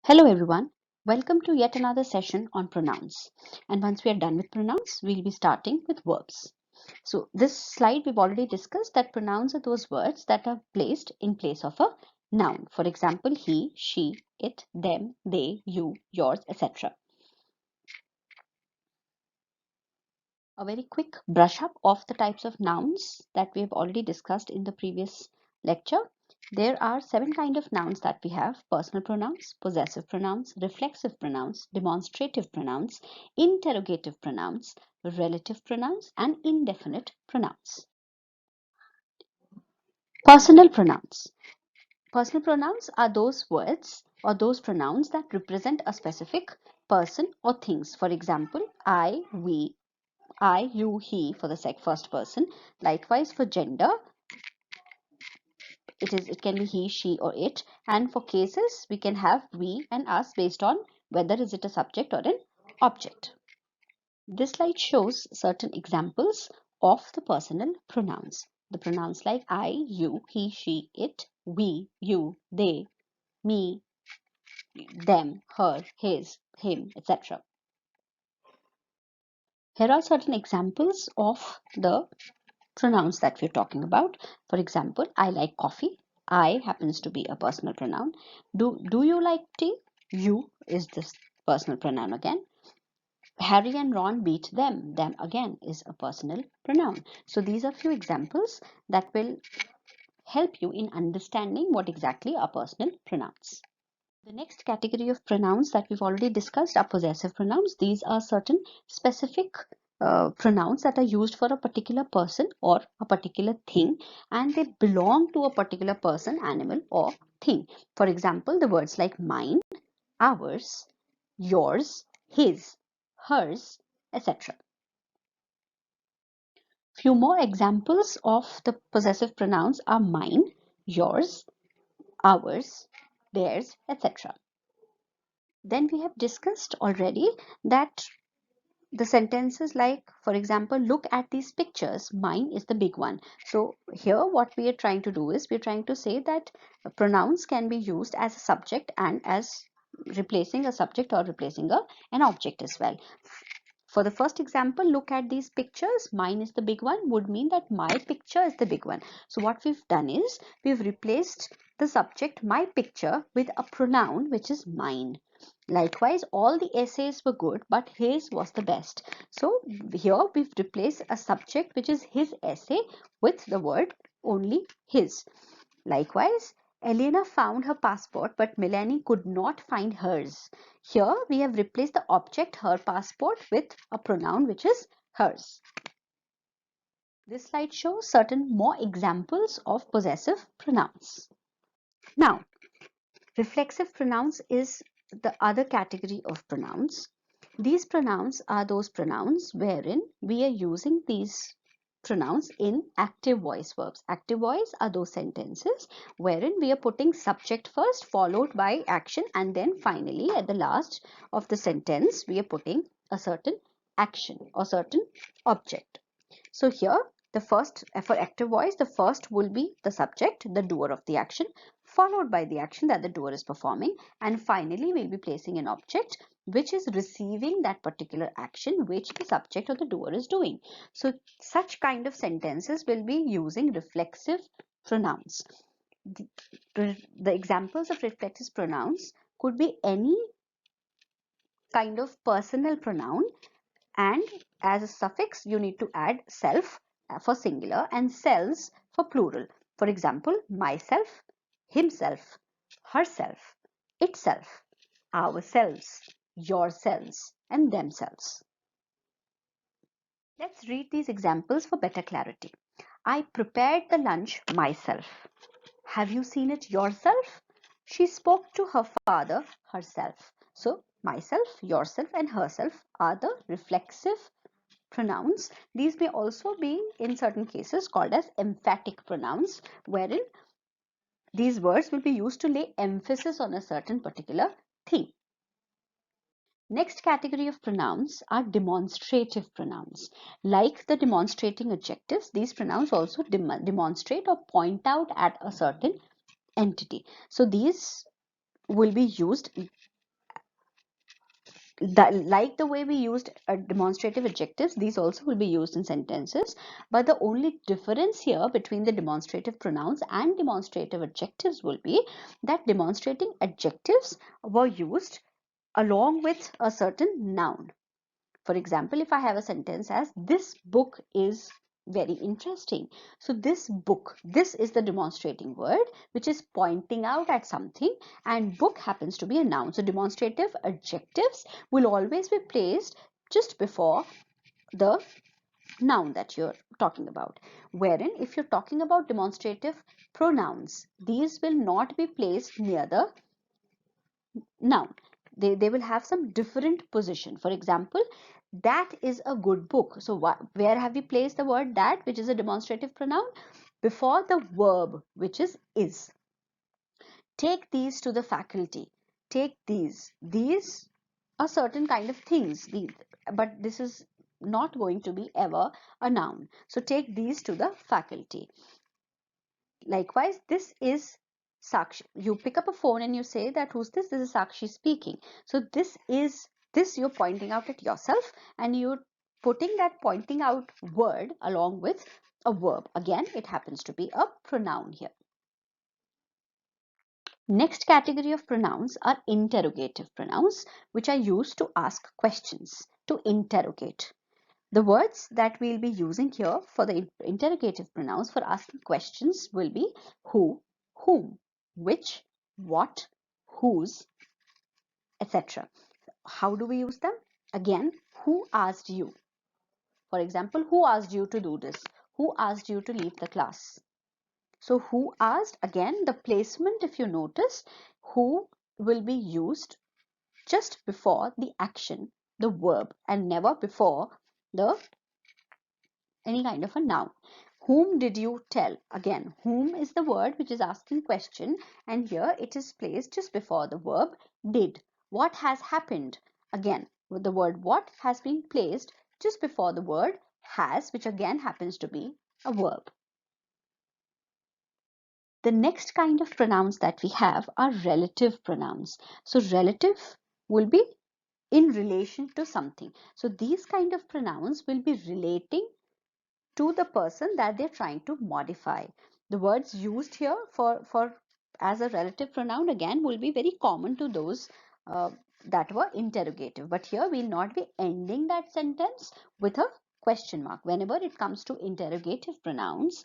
Hello everyone, welcome to yet another session on pronouns. And once we are done with pronouns, we'll be starting with verbs. So this slide we've already discussed that pronouns are those words that are placed in place of a noun. For example, he, she, it, them, they, you, yours, etc. A very quick brush up of the types of nouns that we have already discussed in the previous lecture. There are 7 kinds of nouns that we have: personal pronouns, possessive pronouns, reflexive pronouns, demonstrative pronouns, interrogative pronouns, relative pronouns, and indefinite pronouns. Personal pronouns. Personal pronouns are those words or those pronouns that represent a specific person or things. For example, I, we, I, you, he for the first person. Likewise for gender, it can be he, she or it. And for cases, we can have we and us based on whether is it a subject or an object. This slide shows certain examples of the personal pronouns. The pronouns like I, you, he, she, it, we, you, they, me, them, her, his, him, etc. Here are certain examples of the pronouns that we're talking about. For example, I like coffee. I happens to be a personal pronoun. Do you like tea? You is this personal pronoun again. Harry and Ron beat them. Them again is a personal pronoun. So these are few examples that will help you in understanding what exactly are personal pronouns. The next category of pronouns that we've already discussed are possessive pronouns. These are certain specific pronouns that are used for a particular person or a particular thing, and they belong to a particular person, animal, or thing. For example, the words like mine, ours, yours, his, hers, etc. Few more examples of the possessive pronouns are mine, yours, ours, theirs, etc. Then we have discussed already that the sentences like, for example, look at these pictures. Mine is the big one. So here what we are trying to do is we're trying to say that pronouns can be used as a subject and as replacing a subject or replacing an object as well. For the first example, look at these pictures. Mine is the big one would mean that my picture is the big one. So what we've done is we've replaced the subject my picture with a pronoun which is mine. Likewise, all the essays were good, but his was the best. So here we've replaced a subject which is his essay with the word only his. Likewise, Elena found her passport, but Melanie could not find hers. Here we have replaced the object her passport with a pronoun which is hers. This slide shows certain more examples of possessive pronouns. Now, reflexive pronouns is the other category of pronouns. These pronouns are those pronouns wherein we are using these pronouns in active voice verbs. Active voice are those sentences wherein we are putting subject first followed by action, and then finally at the last of the sentence we are putting a certain action or certain object. So here the first, for active voice, the first will be the subject, the doer of the action, followed by the action that the doer is performing, and finally we'll be placing an object which is receiving that particular action which the subject or the doer is doing. So such kind of sentences will be using reflexive pronouns. The examples of reflexive pronouns could be any kind of personal pronoun, and as a suffix you need to add self for singular and selves for plural. For example, myself, himself, herself, itself, ourselves, yourselves, and themselves. Let's read these examples for better clarity. I prepared the lunch myself. Have you seen it yourself? She spoke to her father herself. So myself, yourself, and herself are the reflexive pronouns. These may also be in certain cases called as emphatic pronouns, wherein these words will be used to lay emphasis on a certain particular thing. Next category of pronouns are demonstrative pronouns. Like the demonstrating adjectives, these pronouns also demonstrate or point out at a certain entity. So these will be used like the way we used demonstrative adjectives, these also will be used in sentences. But the only difference here between the demonstrative pronouns and demonstrative adjectives will be that demonstrating adjectives were used along with a certain noun. For example, if I have a sentence as this book is very interesting. So this book, this is the demonstrating word which is pointing out at something, and book happens to be a noun. So demonstrative adjectives will always be placed just before the noun that you're talking about. Wherein if you're talking about demonstrative pronouns, these will not be placed near the noun. They will have some different position. For example, that is a good book. So where have we placed the word that, which is a demonstrative pronoun? Before the verb, which is. Take these to the faculty. Take these. These are certain kind of things, but this is not going to be ever a noun. So take these to the faculty. Likewise, this is Sakshi. You pick up a phone and you say that who's this? This is Sakshi speaking. So this you're pointing out at yourself, and you're putting that pointing out word along with a verb. Again, it happens to be a pronoun here. Next category of pronouns are interrogative pronouns, which are used to ask questions, to interrogate. The words that we'll be using here for the interrogative pronouns for asking questions will be who, whom, which, what, whose, etc. How do we use them? Again, who asked you? For example, who asked you to do this? Who asked you to leave the class? So who asked, again, the placement, if you notice, who will be used just before the action, the verb, and never before the any kind of a noun. Whom did you tell? Again, whom is the word which is asking question, and here it is placed just before the verb did. What has happened? Again, with the word what has been placed just before the word has, which again happens to be a verb. The next kind of pronouns that we have are relative pronouns. So relative will be in relation to something. So these kind of pronouns will be relating to the person that they're trying to modify. The words used here for as a relative pronoun again will be very common to those that were interrogative. But here we'll not be ending that sentence with a question mark. Whenever it comes to interrogative pronouns,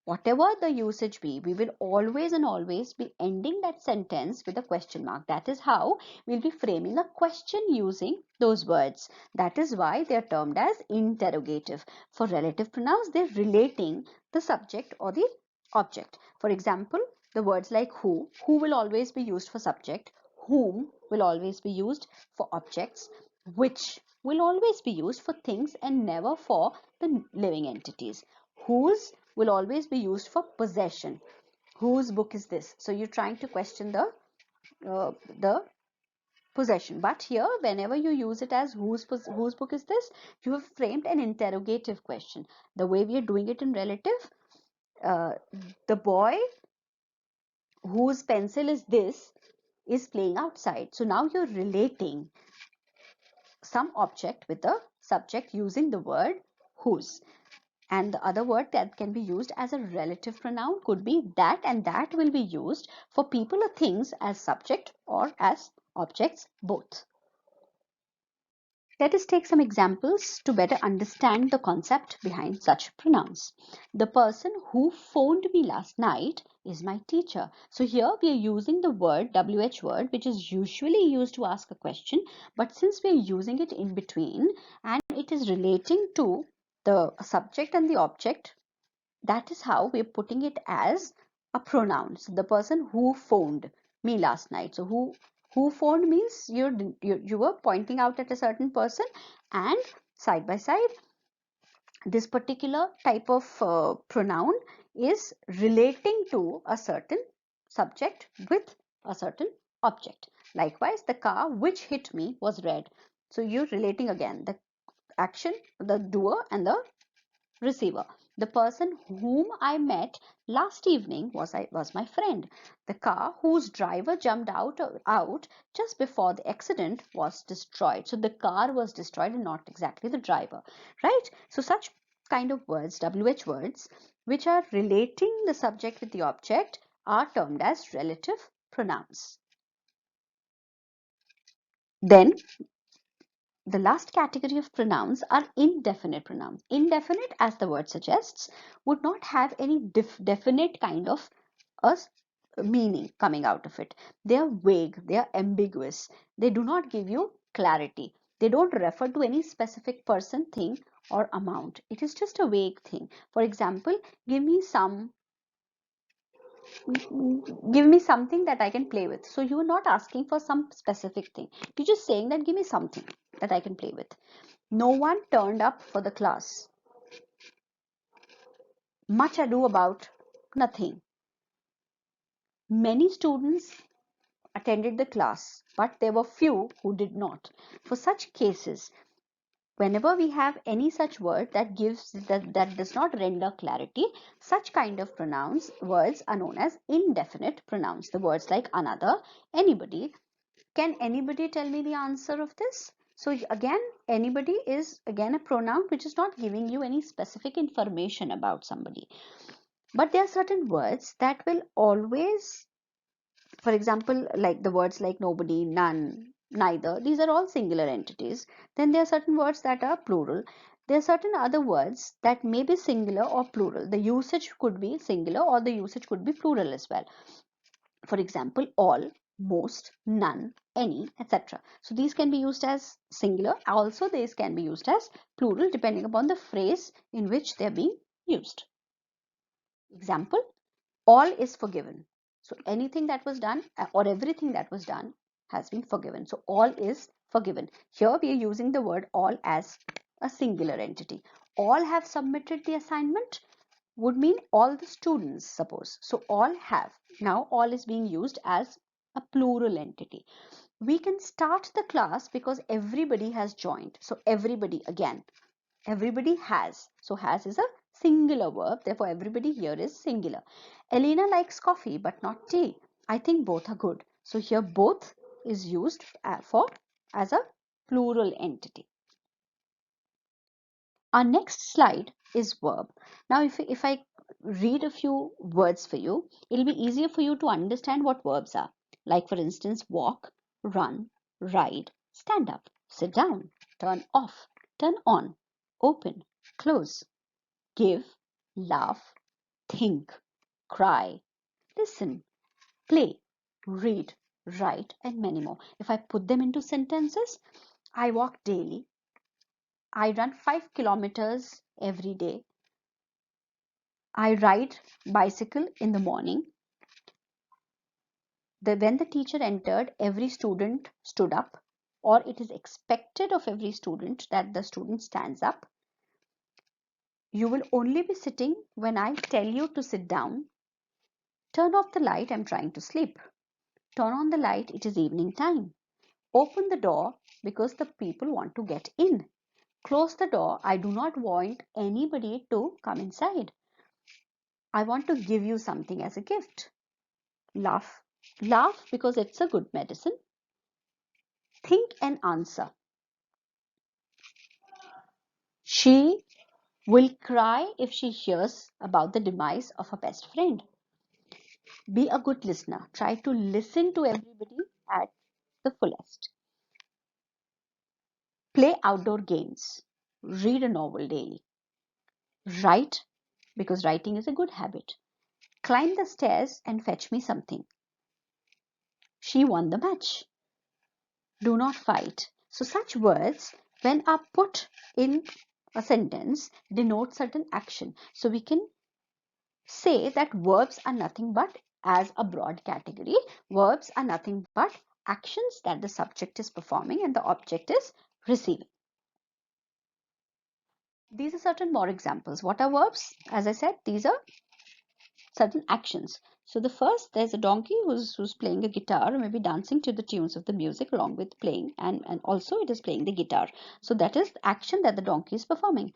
whatever the usage be, we will always and always be ending that sentence with a question mark. That is how we'll be framing a question using those words. That is why they are termed as interrogative. For relative pronouns, they're relating the subject or the object. For example, the words like who will always be used for subject, whom will always be used for objects, which will always be used for things and never for the living entities. Whose will always be used for possession. Whose book is this? So you're trying to question the possession. But here, whenever you use it as whose book is this, you have framed an interrogative question. The way we are doing it in relative, uh, the boy whose pencil is this is playing outside. So now you're relating some object with the subject using the word whose. And the other word that can be used as a relative pronoun could be that, and that will be used for people or things as subject or as objects both. Let us take some examples to better understand the concept behind such pronouns. The person who phoned me last night is my teacher. So here we are using the word WH word, which is usually used to ask a question, but since we are using it in between and it is relating to the subject and the object, that is how we're putting it as a pronoun. So the person who phoned me last night. So who phoned means you were pointing out at a certain person, and side by side this particular type of pronoun is relating to a certain subject with a certain object. Likewise, the car which hit me was red. So you're relating again the action, the doer and the receiver. The person whom I met last evening was my friend. The car whose driver jumped out just before the accident was destroyed. So the car was destroyed and not exactly the driver, right? So such kind of words, WH words, which are relating the subject with the object, are termed as relative pronouns. Then the last category of pronouns are indefinite pronouns. Indefinite, as the word suggests, would not have any definite kind of a meaning coming out of it. They are vague, they are ambiguous, they do not give you clarity. They don't refer to any specific person, thing, or amount. It is just a vague thing. For example, give me something that I can play with. So you are not asking for some specific thing. You're just saying that give me something that I can play with. No one turned up for the class. Much ado about nothing. Many students attended the class, but there were few who did not. For such cases, whenever we have any such word that does not render clarity, such kind of pronouns words are known as indefinite pronouns. The words like another, anybody. Can anybody tell me the answer of this? So again, anybody is again a pronoun which is not giving you any specific information about somebody. But there are certain words that will always, for example, like the words like nobody, none, neither, these are all singular entities. Then there are certain words that are plural. There are certain other words that may be singular or plural. The usage could be singular or the usage could be plural as well. For example, all, most, none, any, etc. So these can be used as singular. Also, these can be used as plural depending upon the phrase in which they are being used. Example, all is forgiven. So anything that was done or everything that was done has been forgiven. So all is forgiven. Here we are using the word all as a singular entity. All have submitted the assignment would mean all the students, suppose. So all have. Now all is being used as a plural entity. We can start the class because everybody has joined. So everybody, again, everybody has. So has is a singular verb. Therefore, everybody here is singular. Elena likes coffee but not tea. I think both are good. So here both is used as a plural entity. Our next slide is verb. Now, if I read a few words for you, it'll be easier for you to understand what verbs are. Like, for instance, walk, run, ride, stand up, sit down, turn off, turn on, open, close, give, laugh, think, cry, listen, play, read, write, and many more. If I put them into sentences, I walk daily. I run 5 kilometers every day. I ride bicycle in the morning. When the teacher entered, every student stood up, or it is expected of every student that the student stands up. You will only be sitting when I tell you to sit down. Turn off the light, I'm trying to sleep. Turn on the light, it is evening time. Open the door because the people want to get in. Close the door, I do not want anybody to come inside. I want to give you something as a gift. Laugh. Laugh because it's a good medicine. Think and answer. She will cry if she hears about the demise of her best friend. Be a good listener. Try to listen to everybody at the fullest. Play outdoor games. Read a novel daily. Write because writing is a good habit. Climb the stairs and fetch me something. She won the match. Do not fight. So such words, when are put in a sentence, denote certain action. So we can say that verbs are nothing but, as a broad category, verbs are nothing but actions that the subject is performing and the object is receiving. These are certain more examples. What are verbs? As I said, these are certain actions. So the first, there's a donkey who's playing a guitar, or maybe dancing to the tunes of the music along with playing, and also it is playing the guitar. So that is the action that the donkey is performing.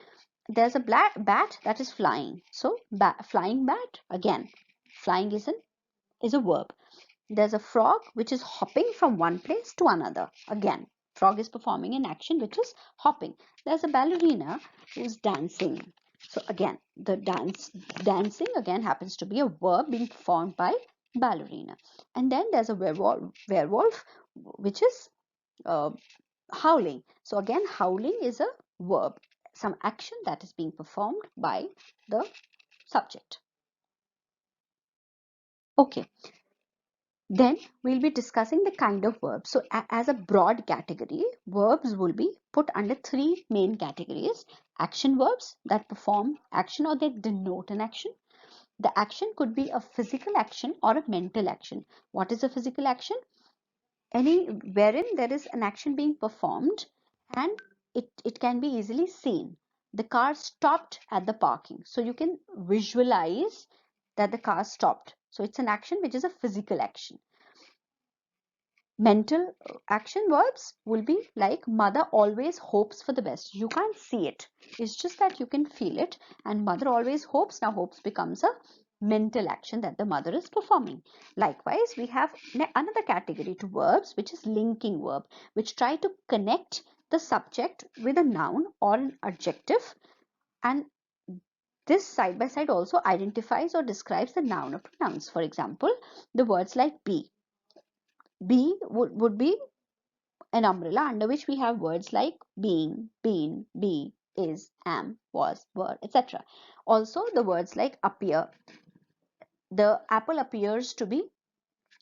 there's a bat that is flying. So flying bat, again, flying is a verb. There's a frog which is hopping from one place to another. Again, frog is performing an action which is hopping. There's a ballerina who's dancing. So again, the dancing again happens to be a verb being performed by ballerina. And then there's a werewolf which is howling. So again, howling is a verb, some action that is being performed by the subject. Okay, then we'll be discussing the kind of verbs. So as a broad category, verbs will be put under three main categories. Action verbs that perform action or they denote an action. The action could be a physical action or a mental action. What is a physical action? Any wherein there is an action being performed and it can be easily seen. The car stopped at the parking, so you can visualize that the car stopped. So it's an action which is a physical action. Mental action verbs will be like mother always hopes for the best. You can't see it, it's just that you can feel it. And mother always hopes, now hopes becomes a mental action that the mother is performing. Likewise, we have another category to verbs which is linking verb, which try to connect the subject with a noun or an adjective, and this side by side also identifies or describes the noun or pronouns. For example, the words like be would be an umbrella under which we have words like being, been, be, is, am, was, were, etc. Also, the words like appear. The apple appears to be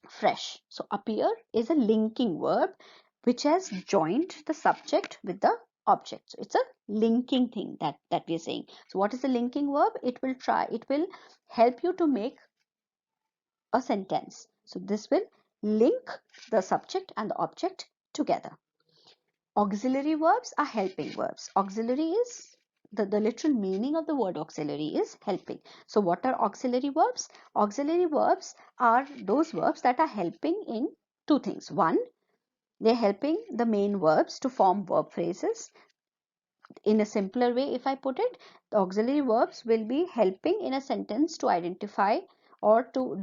fresh. So, appear is a linking verb which has joined the subject with the object. So, it's a linking thing that we are saying. So, what is the linking verb? It will help you to make a sentence. So, this will link the subject and the object together. Auxiliary verbs are helping verbs. Auxiliary is the literal meaning of the word auxiliary is helping. So what are auxiliary verbs? Auxiliary verbs are those verbs that are helping in two things. One, they're helping the main verbs to form verb phrases. In a simpler way, if I put it, the auxiliary verbs will be helping in a sentence to identify, or to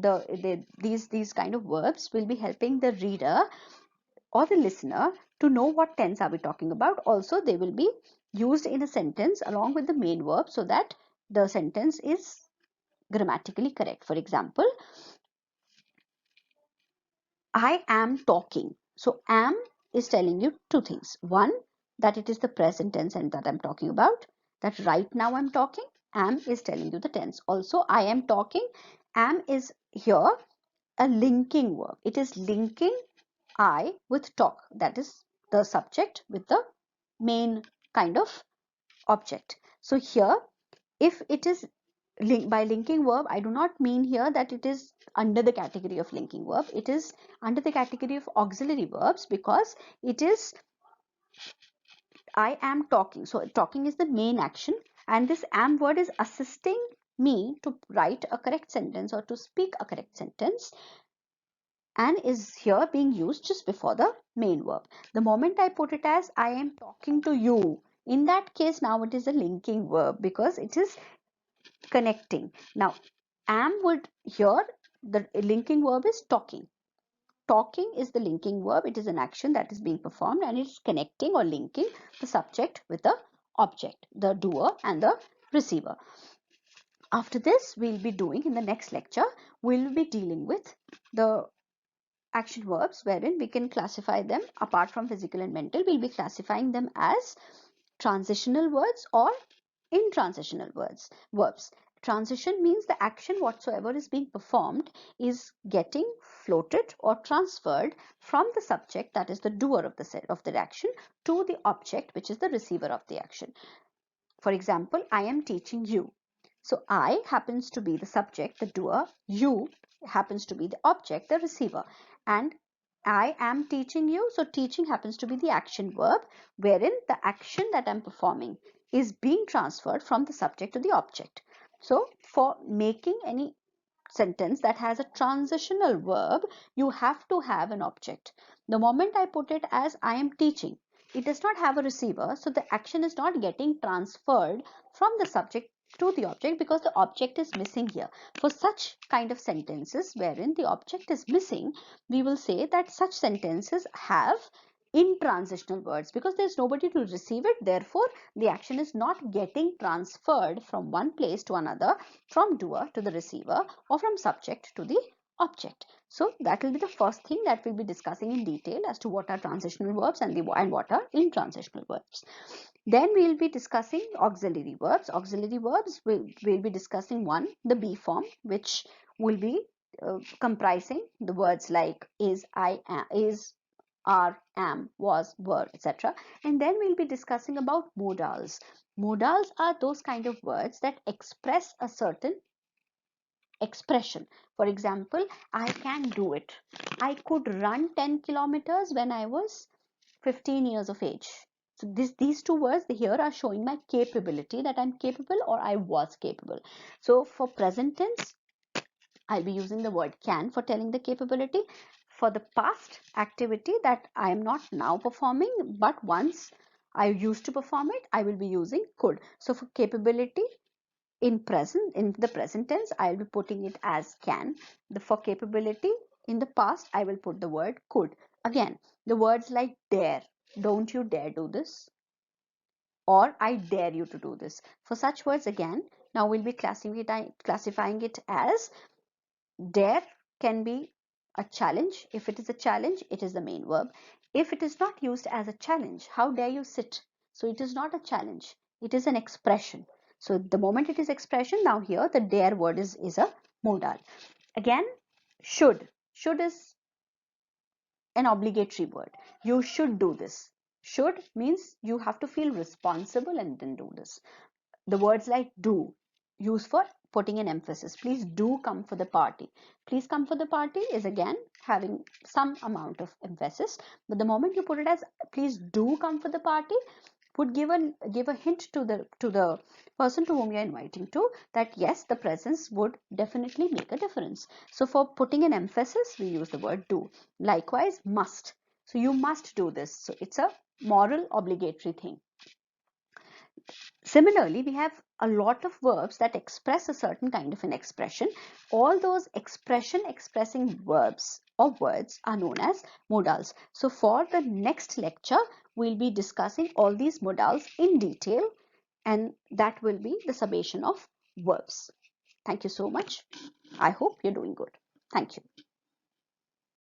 these kind of verbs will be helping the reader or the listener to know what tense are we talking about. Also, they will be used in a sentence along with the main verb so that the sentence is grammatically correct. For example, I am talking. So am is telling you two things. One, that it is the present tense and that I'm talking about, that right now I'm talking. Am is telling you the tense. Also, I am talking. Am is here a linking verb. It is linking I with talk, that is the subject with the main kind of object. So here, if it is by linking verb, I do not mean here that it is under the category of linking verb. It is under the category of auxiliary verbs because it is I am talking. So talking is the main action, and this am word is assisting me to write a correct sentence or to speak a correct sentence, and is here being used just before the main verb. The moment I put it as I am talking to you, in that case now it is a linking verb because it is connecting. Now am would here, the linking verb is talking. Talking is the linking verb. It is an action that is being performed and it is connecting or linking the subject with the object, the doer and the receiver. After this, we'll be doing in the next lecture, we'll be dealing with the action verbs wherein we can classify them apart from physical and mental. We'll be classifying them as transitional words or intransitional verbs. Transition means the action whatsoever is being performed is getting floated or transferred from the subject, that is the doer of the action, to the object, which is the receiver of the action. For example, I am teaching you. So I happens to be the subject, the doer, you happens to be the object, the receiver. And I am teaching you. So teaching happens to be the action verb, wherein the action that I'm performing is being transferred from the subject to the object. So for making any sentence that has a transitional verb, you have to have an object. The moment I put it as I am teaching, it does not have a receiver, so the action is not getting transferred from the subject to the object because the object is missing here. For such kind of sentences wherein the object is missing, we will say that such sentences have intransitional words because there's nobody to receive it. Therefore, the action is not getting transferred from one place to another, from doer to the receiver, or from subject to the object. So that will be the first thing that we'll be discussing in detail as to what are transitional verbs and what are intransitional verbs. Then we will be discussing auxiliary verbs. Auxiliary verbs we'll be discussing one, the be form, which will be comprising the words like is, I am, is, are, am, was, were, etc. And then we'll be discussing about modals. Modals are those kind of words that express a certain expression. For example, I can do it. I could run 10 kilometers when I was 15 years of age. So these two words here are showing my capability, that I'm capable or I was capable. So for present tense, I'll be using the word can for telling the capability. For the past activity that I am not now performing, but once I used to perform it, I will be using could. So for capability, in the present tense, I'll be putting it as can. For capability in the past, I will put the word could. Again, the words like dare, don't you dare do this, or I dare you to do this. For such words, again, now we'll be classifying it as dare can be a challenge. If it is a challenge, it is the main verb. If it is not used as a challenge, how dare you sit? So it is not a challenge, it is an expression. So the moment it is expression, now here the dare word is a modal. Again, should. Should is an obligatory word. You should do this. Should means you have to feel responsible and then do this. The words like do, used for putting an emphasis. Please do come for the party. Please come for the party is again having some amount of emphasis, but the moment you put it as please do come for the party, would give a hint to the person to whom you are inviting to, that yes, the presence would definitely make a difference. So for putting an emphasis, we use the word do. Likewise, must. So you must do this. So it's a moral obligatory thing. Similarly, we have a lot of verbs that express a certain kind of an expression. All those expressing verbs or words are known as modals. So for the next lecture, we'll be discussing all these modals in detail, and that will be the summation of verbs. Thank you so much. I hope you're doing good. Thank you.